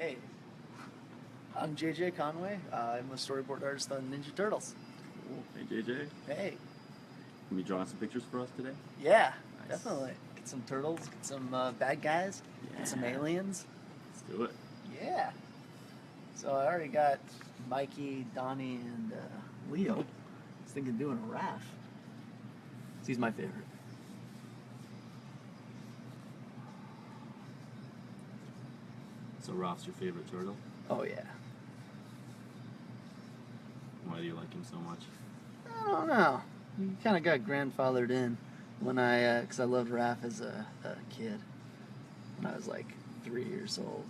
Hey, I'm JJ Conway. I'm a storyboard artist on Ninja Turtles. Cool. Hey JJ, Hey, can you draw some pictures for us today? yeah, Nice. definitely. Get some turtles, get some bad guys, get some Yeah. aliens. Let's do it. Yeah. So I already got Mikey, Donnie, and Leo. I was thinking of doing a Raph. He's my favorite. So Roth's your favorite turtle? Oh yeah. Why do you like him so much? I don't know. He kind of got grandfathered in when because I loved Raph as a kid when I was like 3 years old,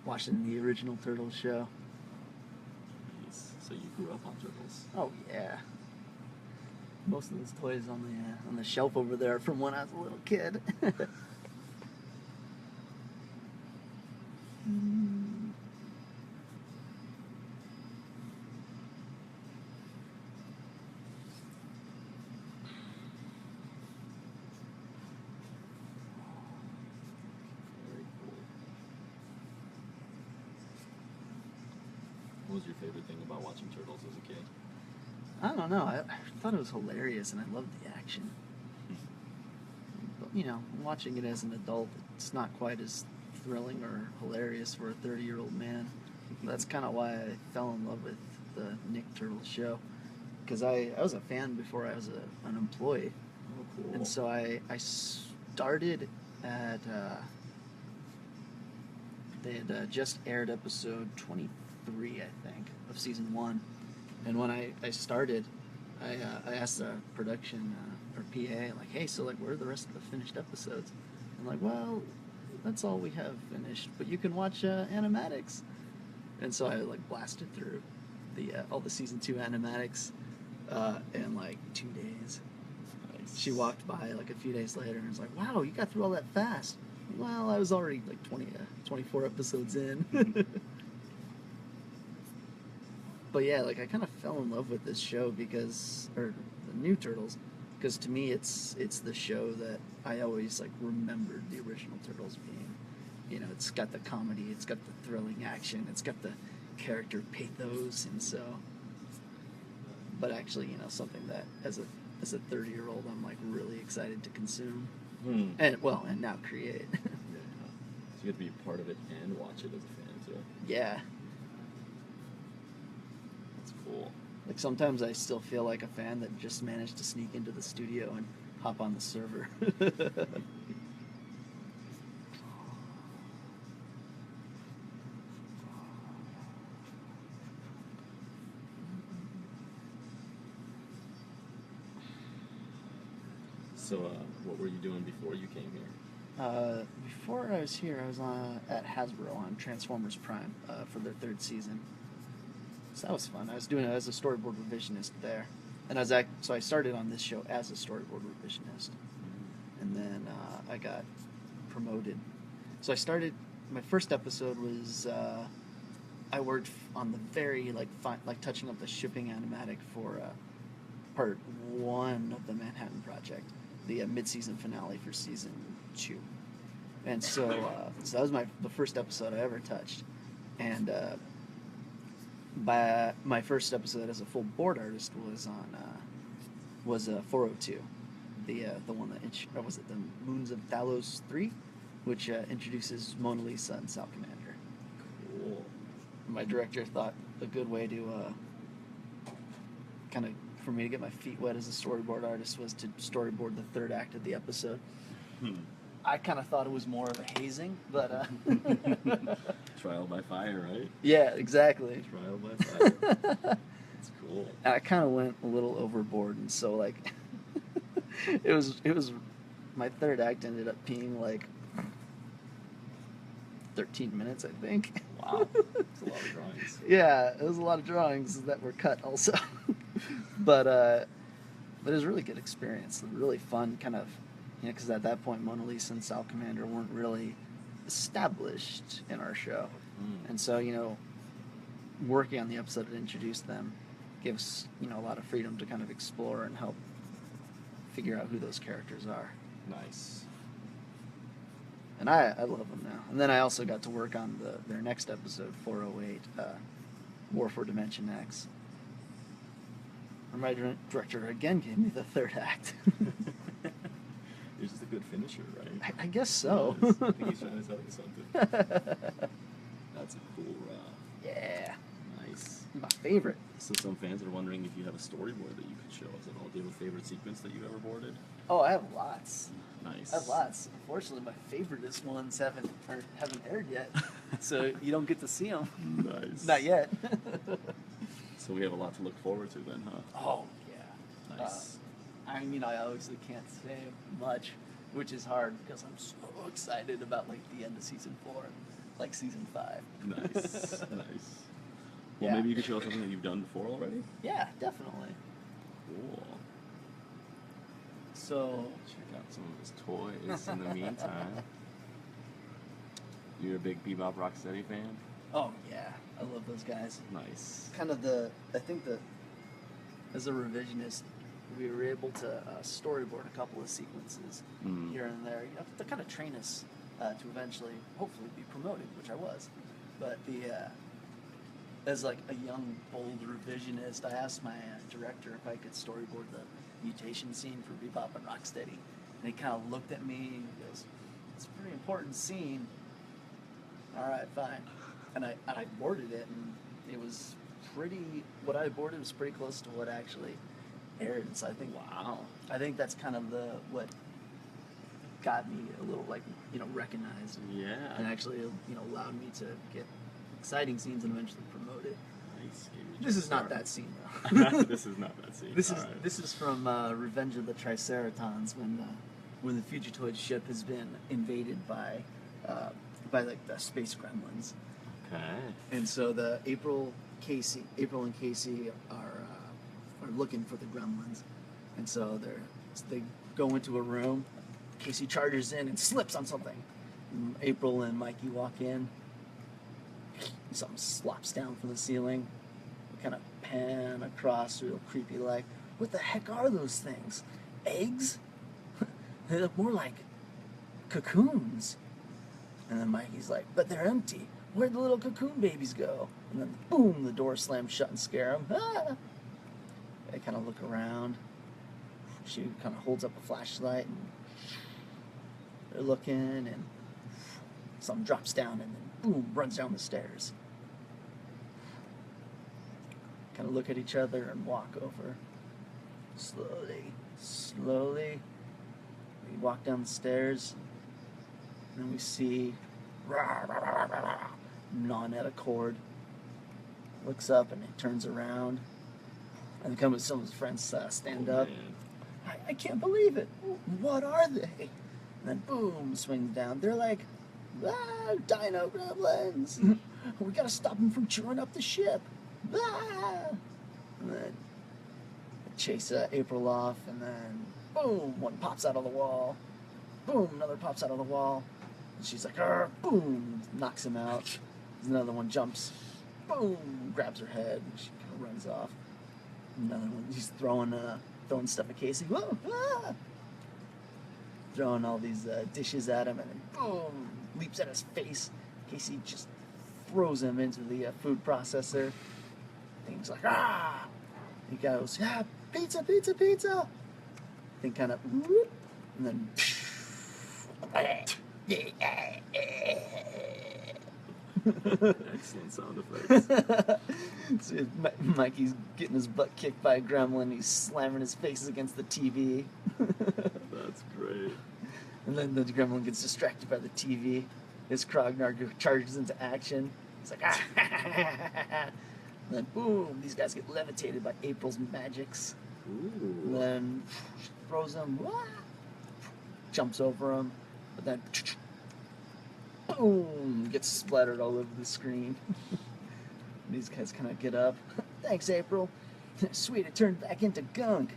watching the original Turtles show. Nice. So you grew up on turtles. Oh yeah. Most of those toys on the shelf over there are from when I was a little kid. Very cool. What was your favorite thing about watching turtles as a kid? I don't know. I thought it was hilarious, and I loved the action. But, watching it as an adult, it's not quite as thrilling or hilarious for a 30-year-old man. That's kind of why I fell in love with the Nick Turtle show, because I was a fan before I was an employee. Oh, cool. And so I started at, they had just aired episode 23, I think, of season 1. And when I started, I asked the production or PA, like, hey, so like, where are the rest of the finished episodes? I'm like, well, that's all we have finished, but you can watch animatics. And so I like blasted through all the season 2 animatics in like 2 days. Nice. She walked by like a few days later and was like, wow, you got through all that fast. Well, I was already like 24 episodes in. But yeah, like I kind of fell in love with this show or the new Turtles, because to me it's the show that I always like remembered the original Turtles being. It's got the comedy, it's got the thrilling action, it's got the character pathos, and so. But actually, something that as a 30-year-old, I'm like really excited to consume, and now create. Yeah. So you get to be part of it and watch it as a fan too. Yeah. That's cool. Like sometimes I still feel like a fan that just managed to sneak into the studio and hop on the server. So what were you doing before you came here? Before I was here, I was at Hasbro on Transformers Prime for their 3rd season. So that was fun. I was doing it as a storyboard revisionist there, and so I started on this show as a storyboard revisionist, and then I got promoted. So I started. My first episode was I worked on the very touching up the shipping animatic for part 1 of the Manhattan Project, the mid-season finale for season 2. And so that was the first episode I ever touched. And by my first episode as a full board artist was 402, the one that was it the Moons of Talos 3, which introduces Mona Lisa and Sal Commander. Cool. My director thought a good way to kind of for me to get my feet wet as a storyboard artist was to storyboard the 3rd act of the episode. I kind of thought it was more of a hazing, but Trial by fire, right? yeah, exactly. Trial by fire. That's cool. I kind of went a little overboard, and so like it was my 3rd act ended up being like 13 minutes, I think. Wow, that's a lot of drawings. Yeah, it was a lot of drawings that were cut also. But it was a really good experience, really fun kind of, because at that point Mona Lisa and Sal Commander weren't really established in our show. And so, working on the episode that introduced them gives, a lot of freedom to kind of explore and help figure out who those characters are. Nice. And and I love them now. And then I also got to work on their next episode, 408, War for Dimension X. And my director again gave me the third act. You're just a good finisher, right? I guess so. Yes. I think he's trying to tell you something. That's a cool Yeah. Nice. My favorite. So some fans are wondering if you have a storyboard that you could show us at all. Do you have a favorite sequence that you've ever boarded? Oh, I have lots. Nice. I have lots. Unfortunately, my favoriteest ones haven't aired yet, so you don't get to see them. Nice. Not yet. So we have a lot to look forward to then, huh? Oh yeah. Nice. I mean, I obviously can't say much, which is hard because I'm so excited about like the end of season 4, like season 5. Nice. Nice. Well, Yeah. maybe you could show us something that you've done before already? Yeah, definitely. Cool. So Check out some of his toys in the meantime. You're a big Bebop Rocksteady fan? oh yeah, I love those guys. Nice. Kind of I think that as a revisionist, we were able to storyboard a couple of sequences Mm. here and there, to kind of train us to eventually, hopefully, be promoted, which I was. But as like a young, bold revisionist, I asked my director if I could storyboard the mutation scene for Bebop and Rocksteady, and he kind of looked at me and goes, "It's a pretty important scene." All right, fine. And I boarded it, and it was what I boarded was pretty close to what actually aired. So I think, Wow. I think that's kind of what got me a little recognized, and Yeah. actually allowed me to get exciting scenes and eventually promote it. Nice. This is not that scene though. This is not that scene. This is Alright. this is from Revenge of the Triceratons, when the Fugitoid ship has been invaded by like the space gremlins. Okay. And so April and Casey are looking for the gremlins, and so they go into a room. Casey charges in and slips on something. And April and Mikey walk in. Something slops down from the ceiling. They kind of pan across, real creepy like. What the heck are those things? Eggs? They look more like cocoons. And then Mikey's like, but they're empty. Where'd the little cocoon babies go? And then, boom, the door slams shut and scare them. Ah! They kind of look around. She kind of holds up a flashlight, and they're looking, and something drops down, and then, boom, runs down the stairs. Kind of look at each other and walk over. Slowly. We walk down the stairs, and then we see gnawing at a cord. Looks up and he turns around, and some of his friends stand up. Man. I can't believe it. What are they? And then boom, swings down. They're like, dino gremlins. We gotta stop them from chewing up the ship. And then chase April off, and then boom, one pops out of the wall. Boom, another pops out of the wall. And she's like, boom, knocks him out. Another one jumps, boom, grabs her head, and she kind of runs off. Another one, he's throwing stuff at Casey. Whoa, ah! Throwing all these dishes at him, and then boom, leaps at his face. Casey just throws him into the food processor. And he's like, ah! He goes, yeah, pizza. Then kind of, whoop, and then, Excellent sound effects. So Mikey's getting his butt kicked by a gremlin. He's slamming his face against the TV. That's great. And then the gremlin gets distracted by the TV. His Krognar charges into action. He's like, ah! And then boom, these guys get levitated by April's magics. And Ooh. then she throws him, jumps over him, but then boom, gets splattered all over the screen. These guys kind of get up. Thanks, April. Sweet, it turned back into gunk.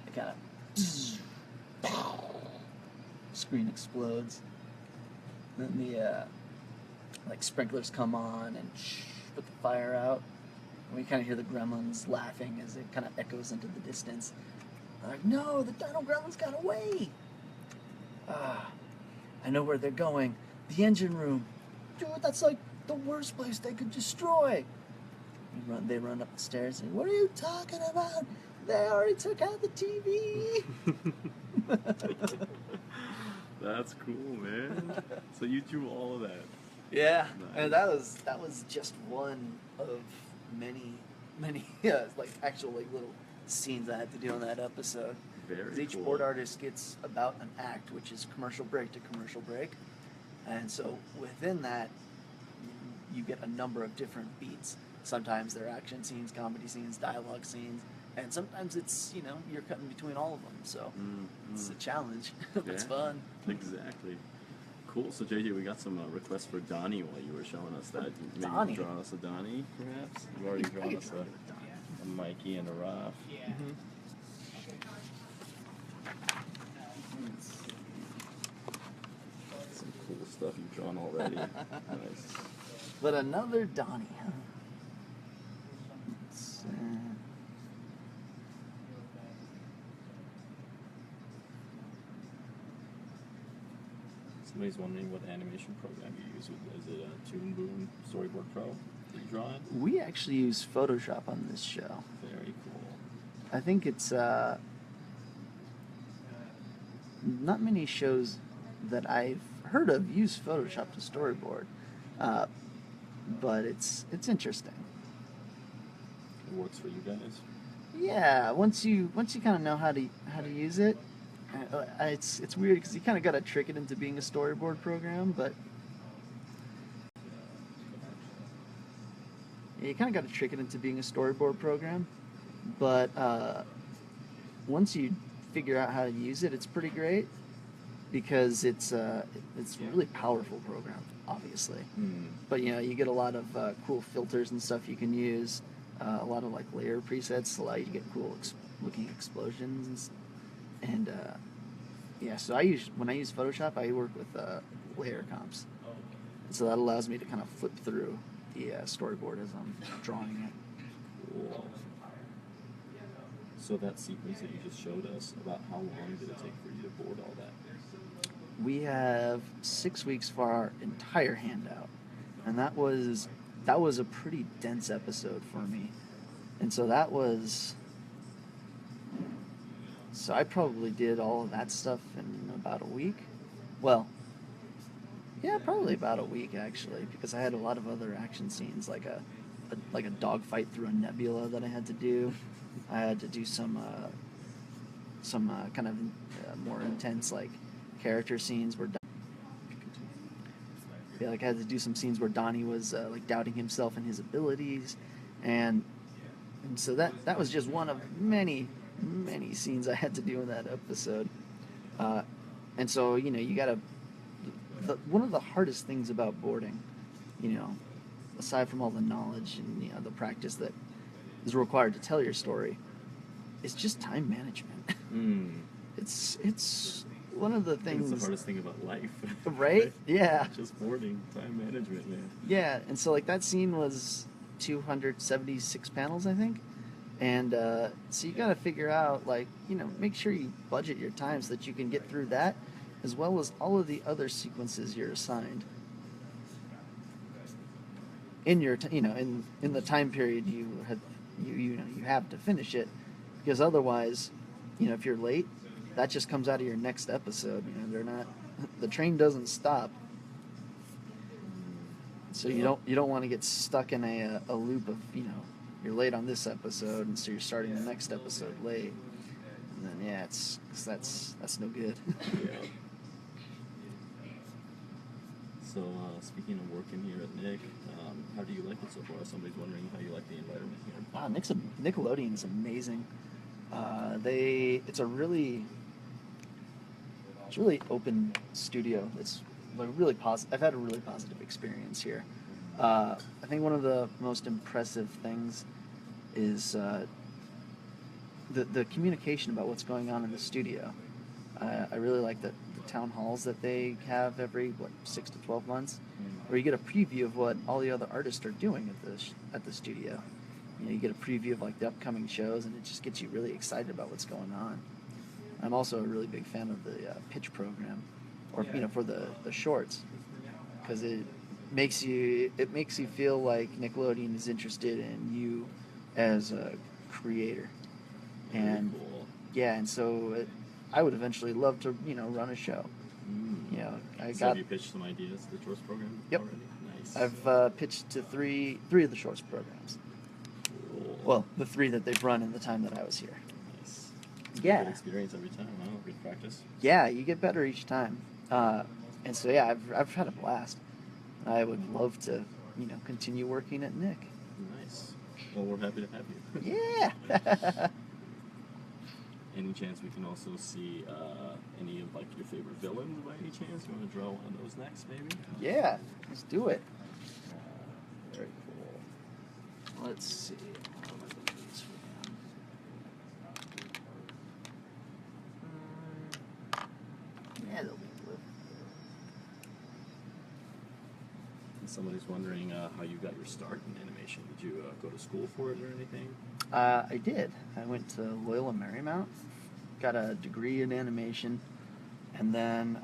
It kind of screen explodes. Then the sprinklers come on and put the fire out. And we kind of hear the gremlins laughing as it kind of echoes into the distance. They're like, no, the dino gremlins got away. I know where they're going. The engine room. Dude, that's like the worst place they could destroy. They run up the stairs and, what are you talking about? They already took out the TV. That's cool, man. So you drew all of that. Yeah, Nice. and that was just one of many like actual like little scenes I had to do on that episode. Very Each cool. board artist gets about an act, which is commercial break to commercial break, and so within that, you get a number of different beats. Sometimes they're action scenes, comedy scenes, dialogue scenes, and sometimes it's, you're cutting between all of them. So it's a challenge. It's fun. Exactly. Cool. So JJ, we got some requests for Donnie while you were showing us that. Maybe Donnie? you draw us a Donnie, perhaps. You already drawn us a Mikey and a Raph. Mm-hmm. Some cool stuff you've drawn already. Nice. But another Donnie, huh? Somebody's wondering what animation program you use. Is it a Toon Boom Storyboard Pro that you draw in? We actually use Photoshop on this show. Very cool. I think it's not many shows that I've heard of use Photoshop to storyboard, but it's interesting. It works for you guys. Yeah, once you kind of know how to use it, it's weird because you kind of got to trick it into being a storyboard program, but once you figure out how to use it, it's pretty great because it's a really powerful program, obviously. But you get a lot of cool filters and stuff you can use. A lot of like layer presets allow you to get cool looking explosions and so when I use Photoshop, I work with layer comps, and so that allows me to kind of flip through the storyboard as I'm drawing it. Cool. So that sequence that you just showed us, about how long did it take for you to board all that? We have 6 weeks for our entire handout, and that was a pretty dense episode for me, and so I probably did all of that stuff in about a week. Well, yeah, probably about a week actually, because I had a lot of other action scenes, like a dogfight through a nebula that I had to do. I had to do some kind of more intense like character scenes where I had to do some scenes where Donnie was like doubting himself and his abilities, and so that was just one of many scenes I had to do in that episode. And so you gotta. One of the hardest things about boarding, aside from all the knowledge and the practice that is required to tell your story, is just time management. It's one of the things. It's the hardest thing about life. Right? Yeah. Just boarding, time management, man. Yeah, and so like that scene was 276 panels, I think. And so you got to figure out, like, make sure you budget your time so that you can get through that, as well as all of the other sequences you're assigned in your, in the time period you have to finish it, because otherwise, if you're late, that just comes out of your next episode. The train doesn't stop. So you don't want to get stuck in a loop of, you're late on this episode, and so you're starting the next episode late, and then that's no good. Yeah. So speaking of working here at Nick, how do you like it so far? Somebody's wondering how you like the environment here. Nickelodeon is amazing. It's a really open studio. It's like really positive. I've had a really positive experience here. I think one of the most impressive things is the communication about what's going on in the studio. I really like the town halls that they have every 6 to 12 months, where you get a preview of what all the other artists are doing at the studio. You get a preview of like the upcoming shows, and it just gets you really excited about what's going on. I'm also a really big fan of the pitch program. or for the shorts, because it makes you feel like Nickelodeon is interested in you as a creator. Very And cool. yeah, and so I would eventually love to run a show. So have you pitched some ideas to the shorts program Yep. already? Nice. I've pitched to three of the shorts programs. Cool. Well, the three that they've run in the time that I was here. Nice. It's a Yeah. good experience every time, huh? Good practice. Yeah, you get better each time. And so yeah, I've had a blast. I would love to continue working at Nick. Nice. Well, we're happy to have you. Yeah. Any chance we can also see any of like your favorite villains by any chance? You want to draw one of those next, maybe? Yeah, let's do it. Very cool. Let's see. What am I gonna use for them? Yeah, they'll be blue. And somebody's wondering how you got your start in animation. Did you go to school for it or anything? I did. I went to Loyola Marymount, got a degree in animation, and then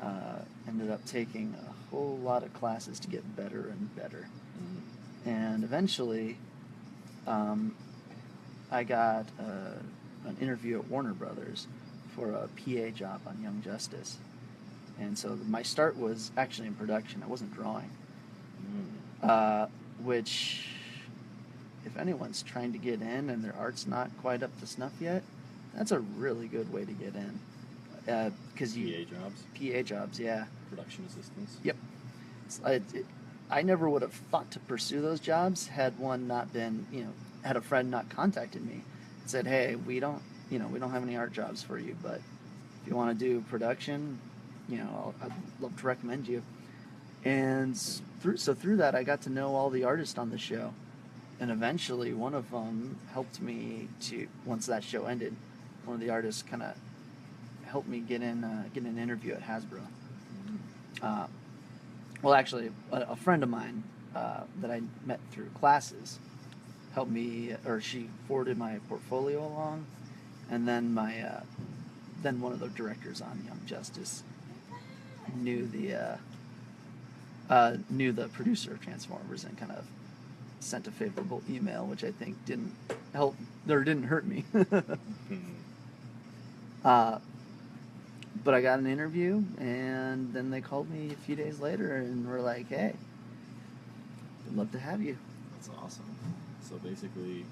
ended up taking a whole lot of classes to get better and better. And eventually, I got an interview at Warner Brothers for a PA job on Young Justice. And so my start was actually in production. I wasn't drawing. Which, if anyone's trying to get in and their art's not quite up to snuff yet, that's a really good way to get in. Because PA jobs, yeah. Production assistants. Yep. I never would have thought to pursue those jobs had one not been, had a friend not contacted me and said, hey, we don't have any art jobs for you, but if you want to do production, I'd love to recommend you. And through that, I got to know all the artists on the show. And eventually, one of them helped me once that show ended, one of the artists kind of helped me get an interview at Hasbro. Well, actually, a friend of mine that I met through classes helped me, or she forwarded my portfolio along, and then then one of the directors on Young Justice knew the producer of Transformers and kind of sent a favorable email, which I think didn't help or didn't hurt me. But I got an interview, and then they called me a few days later and were like, hey, we'd love to have you. That's awesome. So basically,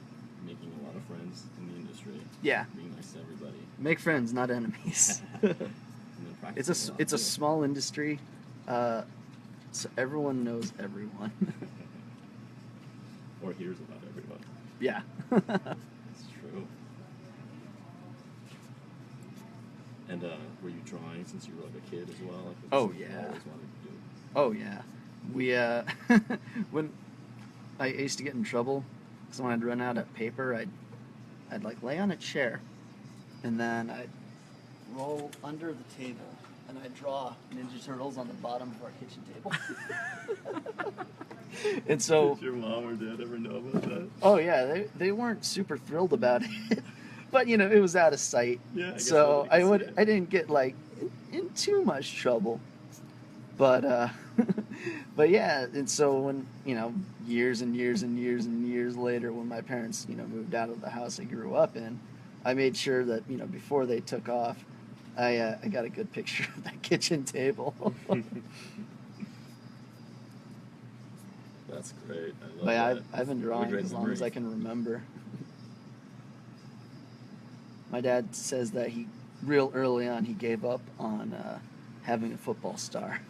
making a lot of friends in the industry. Yeah. Being nice to everybody. Make friends, not enemies. It's a small industry, so everyone knows everyone. Or hears about everyone. Yeah. That's true. And were you drawing since you were like a kid as well? Like, Oh, something you yeah. always wanted to do? Oh yeah, we when I used to get in trouble, because when I'd run out of paper, I'd like lay on a chair, and then I'd roll under the table, and I'd draw Ninja Turtles on the bottom of our kitchen table. And so, did your mom or dad ever know about that? oh yeah, they weren't super thrilled about it, but it was out of sight. Yeah. I guess So nobody can see I it. didn't get like in too much trouble, but but yeah, and so when years and years and years and years later, when my parents moved out of the house I grew up in, I made sure that before they took off, I got a good picture of that kitchen table. That's great. I love But that. I've been What a drawing great as long as memory. I can remember. My dad says that real early on, he gave up on having a football star.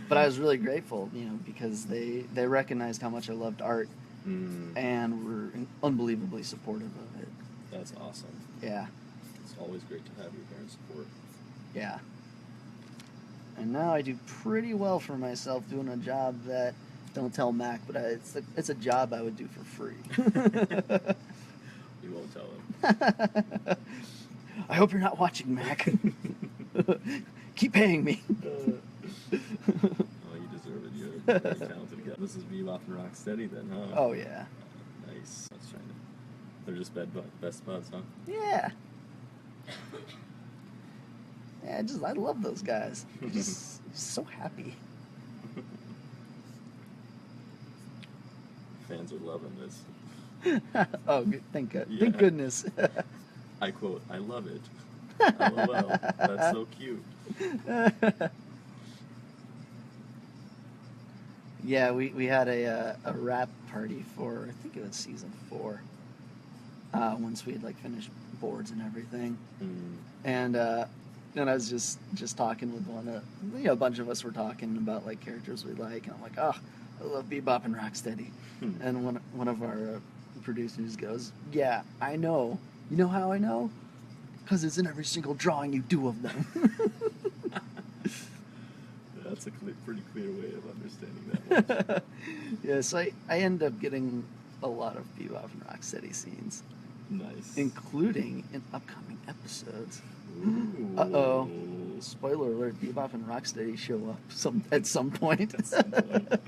But I was really grateful, because they recognized how much I loved art and were unbelievably supportive of it. That's awesome. Yeah, It's always great to have your parents' support. yeah. And now I do pretty well for myself doing a job that, don't tell Mac, but it's a job I would do for free. You won't tell him. I hope you're not watching, Mac. Keep paying me. Oh, you deserve it. You're a very talented guy. This is Bebop and Rocksteady then, huh? Oh yeah. Nice. I was trying to... They're just best buds, huh? Yeah. Yeah, I love those guys. They're just so happy. Fans are loving this. Oh, good. Thank God. Yeah. Thank goodness. I quote, I love it. LOL. That's so cute. Yeah, we had a rap party for, I think it was season 4. Once we had like finished boards and everything, and I was just talking with a bunch of us were talking about like characters we like, and I'm like, oh, I love Bebop and Rocksteady, and one of our producers goes, yeah, I know. You know how I know? Because it's in every single drawing you do of them. That's a pretty clear way of understanding that one. Yes, I end up getting a lot of Bebop and Rocksteady scenes. Nice. Including in upcoming episodes. Ooh. Uh-oh. Spoiler alert, Bebop and Rocksteady show up at some point. At some point.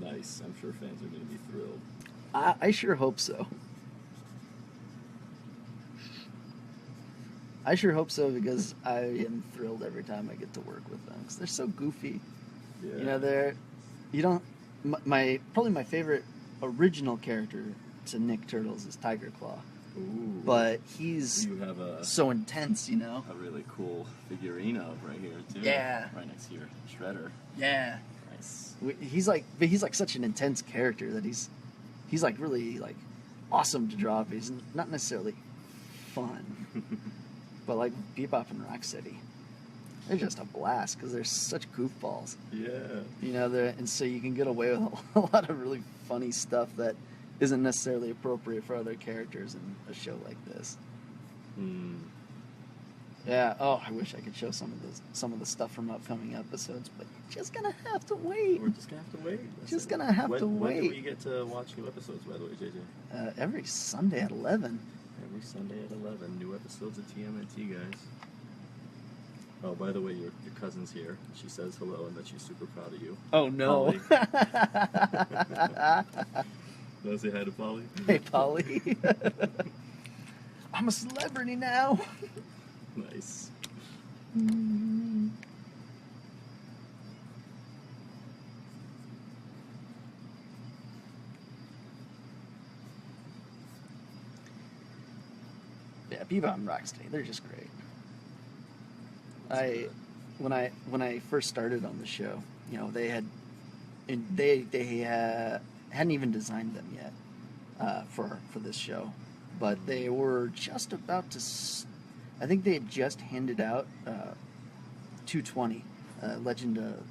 Nice. I'm sure fans are going to be thrilled. I sure hope so. I sure hope so, because I am thrilled every time I get to work with them, because they're so goofy. Yeah. You know, probably my favorite original character to Nick Turtles is Tiger Claw. Ooh. But he's You have so intense, you know? a really cool figurine of right here, too. Yeah. Right next to your shredder. Yeah. Nice. He's like such an intense character that he's like really like awesome to draw, but he's not necessarily fun. But like Bebop and Rocksteady, they're just a blast because they're such goofballs. Yeah. You know, and so you can get away with a lot of really funny stuff that isn't necessarily appropriate for other characters in a show like this. Yeah. Oh, I wish I could show some of the stuff from upcoming episodes, but you're just gonna have to wait. We're just gonna have to wait. Just gonna have to wait. When do we get to watch new episodes, by the way, JJ? Every Sunday at 11. Every Sunday at 11. New episodes of Tmnt, guys. Oh, by the way, your cousin's here. She says hello and that she's super proud of you. Oh, no. Want to say hi to Polly? Hey, Polly. I'm a celebrity now. Nice. Yeah, Bebop and Rocksteady, they're just great. When I first started on the show, you know, they hadn't even designed them yet for this show, but they were just about to. I think they had just handed out 220, Legend of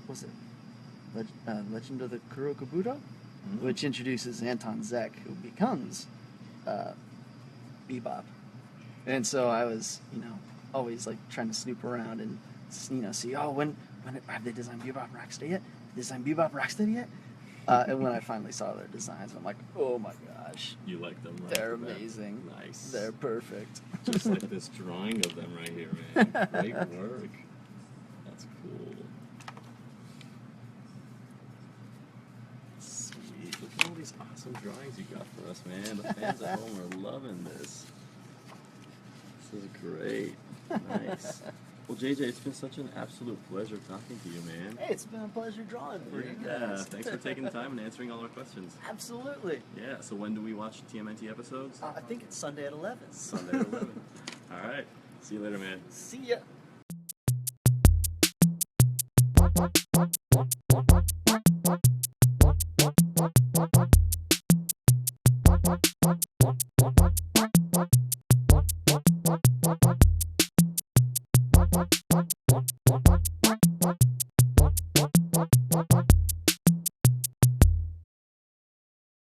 the Kurokabuto, which introduces Anton Zek, who becomes Bebop. And so I was, you know, always like trying to snoop around and, you know, see, when have they designed Bebop and Rocksteady yet? Designed Bebop and Rocksteady yet? And when I finally saw their designs, I'm like, oh my gosh. You like them, right? They're amazing. Nice. They're perfect. Just like this drawing of them right here, man. Great work. That's cool. Sweet. Look at all these awesome drawings you got for us, man. The fans at home are loving this. This is great. Nice. Well, JJ, it's been such an absolute pleasure talking to you, man. Hey, it's been a pleasure drawing for you guys. Yeah, thanks for taking the time and answering all our questions. Absolutely. Yeah, so when do we watch TMNT episodes? I think it's Sunday at 11. Sunday at 11. All right. See you later, man. See ya.